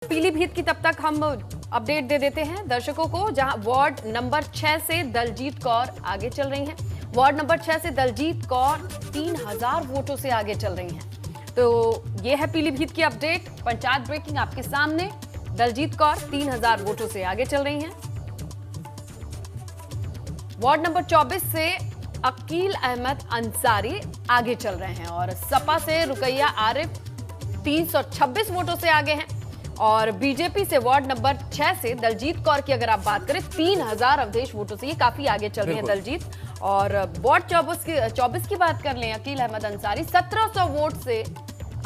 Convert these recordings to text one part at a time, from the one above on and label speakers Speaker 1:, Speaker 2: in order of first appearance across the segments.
Speaker 1: पीलीभीत की तब तक हम अपडेट दे देते हैं दर्शकों को, जहां वार्ड नंबर 6 से दलजीत कौर आगे चल रही हैं। वार्ड नंबर 6 से दलजीत कौर 3000 वोटों से आगे चल रही हैं। तो ये है पीलीभीत की अपडेट, पंचायत ब्रेकिंग आपके सामने। दलजीत कौर 3000 वोटों से आगे चल रही हैं। वार्ड नंबर 24 से अकील अहमद अंसारी आगे चल रहे हैं और सपा से रुकैया आरिफ 326 वोटों से आगे हैं। और बीजेपी से वार्ड नंबर 6 से दलजीत कौर की अगर आप बात करें 3000 अवधेश वोटों से, ये काफी आगे चल रही है दलजीत। और वार्ड 24 की बात कर लें, अकील अहमद अंसारी 1700 वोट से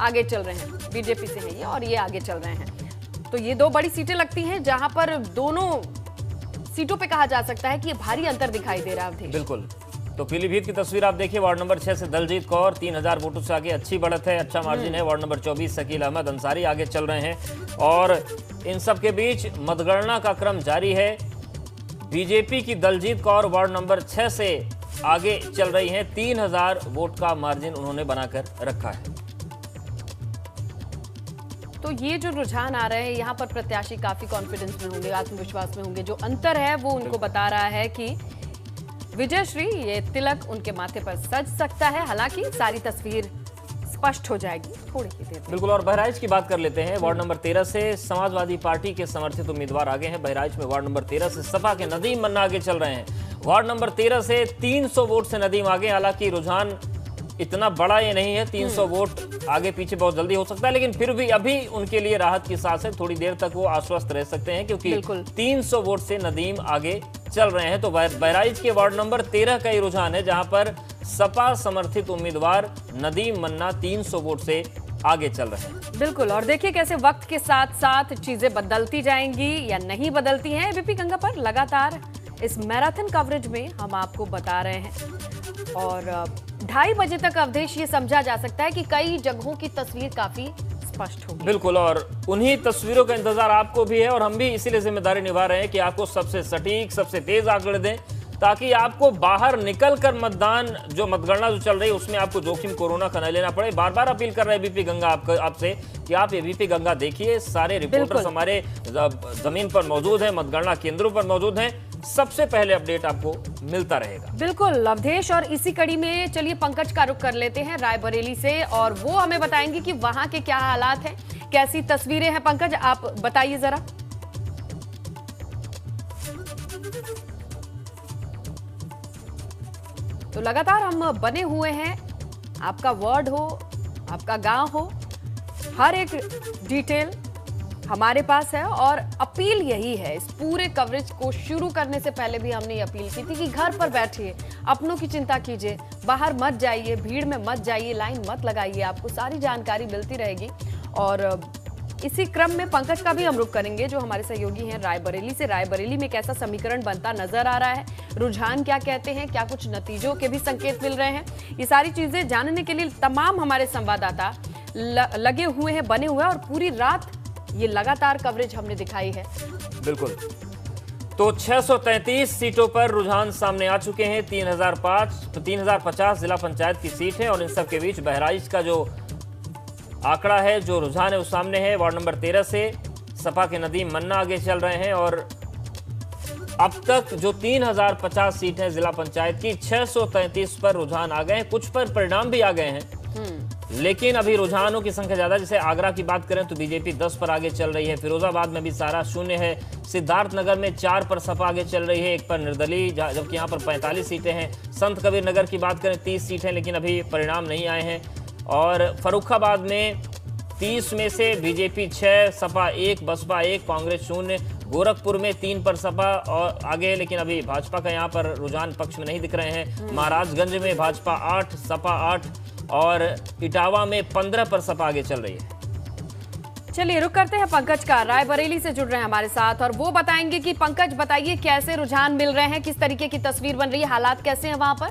Speaker 1: आगे चल रहे हैं, बीजेपी से है ये और ये आगे चल रहे हैं। तो ये दो बड़ी सीटें लगती हैं जहां पर दोनों सीटों पे कहा जा सकता है कि ये भारी अंतर दिखाई दे रहा है अवधेश।
Speaker 2: बिल्कुल। तो पीलीभीत की तस्वीर आप देखिए, वार्ड नंबर 6 से दलजीत कौर 3000 वोटों से आगे, अच्छी बढ़त है, अच्छा मार्जिन है। वार्ड नंबर 24 अकील अहमद अंसारी आगे चल रहे हैं और इन सब के बीच मतगणना का क्रम जारी है। बीजेपी की दलजीत कौर वार्ड नंबर 6 से आगे चल रही हैं, 3000 वोट का मार्जिन उन्होंने बनाकर रखा है।
Speaker 1: तो ये जो रुझान आ रहे हैं, यहाँ पर प्रत्याशी काफी कॉन्फिडेंस में होंगे, आत्मविश्वास में होंगे। जो अंतर है वो उनको बता रहा है कि विजयश्री, ये तिलक उनके माथे पर सज सकता है। हालांकि सारी तस्वीर स्पष्ट हो जाएगी थोड़ी ही देर में।
Speaker 2: बिल्कुल। और बहराइच की बात कर लेते हैं। वार्ड नंबर 13 से समाजवादी पार्टी के समर्थित उम्मीदवार आगे हैं। बहराइच में वार्ड नंबर 13 से सपा के नदीम मन्ना आगे चल रहे हैं। वार्ड नंबर 13 से 300 वोट से नदीम आगे। हालांकि रुझान इतना बड़ा ये नहीं है, 300 वोट आगे पीछे बहुत जल्दी हो सकता है, लेकिन फिर भी अभी उनके लिए राहत की सांस है। थोड़ी देर तक वो आश्वस्त रह सकते हैं क्योंकि 300 वोट से नदीम आगे चल रहे हैं। तो बहराइच के वार्ड नंबर 13 का ये रुझान है जहां पर सपा समर्थित उम्मीदवार नदीम मन्ना 300 वोट से आगे चल रहे हैं।
Speaker 1: बिल्कुल। और देखिए कैसे वक्त के साथ साथ चीजें बदलती जाएंगी या नहीं बदलती हैं। एबीपी गंगा पर लगातार इस मैराथन कवरेज में हम आपको बता रहे हैं और 2:30 बजे तक अवधेश ये समझा जा सकता है कि कई जगहों की तस्वीर काफी स्पष्ट होगी।
Speaker 2: बिल्कुल। और उन्हीं तस्वीरों का इंतजार आपको भी है और हम भी इसीलिए जिम्मेदारी निभा रहे हैं कि आपको सबसे सटीक, सबसे तेज आंकड़े दें, ताकि आपको बाहर निकलकर मतदान जो मतगणना जो चल रही है उसमें आपको जोखिम कोरोना का न लेना पड़े। बार बार अपील कर रहे हैं एबीपी गंगा आपसे कि आप एबीपी गंगा देखिए। सारे रिपोर्टर्स हमारे जमीन पर मौजूद हैं, मतगणना केंद्रों पर मौजूद हैं। सबसे पहले अपडेट आपको मिलता रहेगा।
Speaker 1: बिल्कुल अवधेश। और इसी कड़ी में चलिए पंकज का रुख कर लेते हैं रायबरेली से और वो हमें बताएंगे कि वहां के क्या हालात हैं, कैसी तस्वीरें हैं। पंकज, आप बताइए जरा। तो लगातार हम बने हुए हैं, आपका वार्ड हो, आपका गांव हो, हर एक डिटेल हमारे पास है और अपील यही है। इस पूरे कवरेज को शुरू करने से पहले भी हमने ये अपील की थी कि घर पर बैठिए, अपनों की चिंता कीजिए, बाहर मत जाइए, भीड़ में मत जाइए, लाइन मत लगाइए, आपको सारी जानकारी मिलती रहेगी। और इसी क्रम में पंकज का भी हम रुख करेंगे जो हमारे सहयोगी हैं रायबरेली से। रायबरेली में कैसा समीकरण बनता नजर आ रहा है, रुझान क्या कहते हैं, क्या कुछ नतीजों के भी संकेत मिल रहे हैं, ये सारी चीजें जानने के लिए तमाम हमारे संवाददाता लगे हुए हैं, बने हुए हैं और पूरी रात ये लगातार कवरेज हमने दिखाई है।
Speaker 2: बिल्कुल। तो 633 सीटों पर रुझान सामने आ चुके हैं। 3050 जिला पंचायत की सीट है और इन सब के बीच बहराइच का जो आंकड़ा है, जो रुझान है, वो सामने है। वार्ड नंबर 13 से सपा के नदीम मन्ना आगे चल रहे हैं और अब तक जो 3050 सीट है जिला पंचायत की, 633 पर रुझान आ गए हैं। कुछ पर परिणाम भी आ गए हैं, लेकिन अभी रुझानों की संख्या ज्यादा। जैसे आगरा की बात करें तो बीजेपी 10 पर आगे चल रही है, फिरोजाबाद में भी सारा शून्य है, सिद्धार्थनगर में 4 पर सपा आगे चल रही है, 1 पर निर्दलीय, जबकि यहाँ पर 45 सीटें हैं। संत कबीर नगर की बात करें 30 सीटें, लेकिन अभी परिणाम नहीं आए हैं। और फर्रुखाबाद में 30 में से बीजेपी 6, सपा 1, बसपा 1, कांग्रेस 0। गोरखपुर में 3 पर सपा और आगे, लेकिन अभी भाजपा का यहाँ पर रुझान पक्ष में नहीं दिख रहे हैं। महाराजगंज में भाजपा 8, सपा 8 और इटावा में 15 पर सपा आगे चल रही है।
Speaker 1: चलिए रुक करते हैं पंकज का, रायबरेली से जुड़ रहे हैं हमारे साथ और वो बताएंगे कि पंकज बताइए कैसे रुझान मिल रहे हैं, किस तरीके की तस्वीर बन रही है, हालात कैसे हैं वहां पर।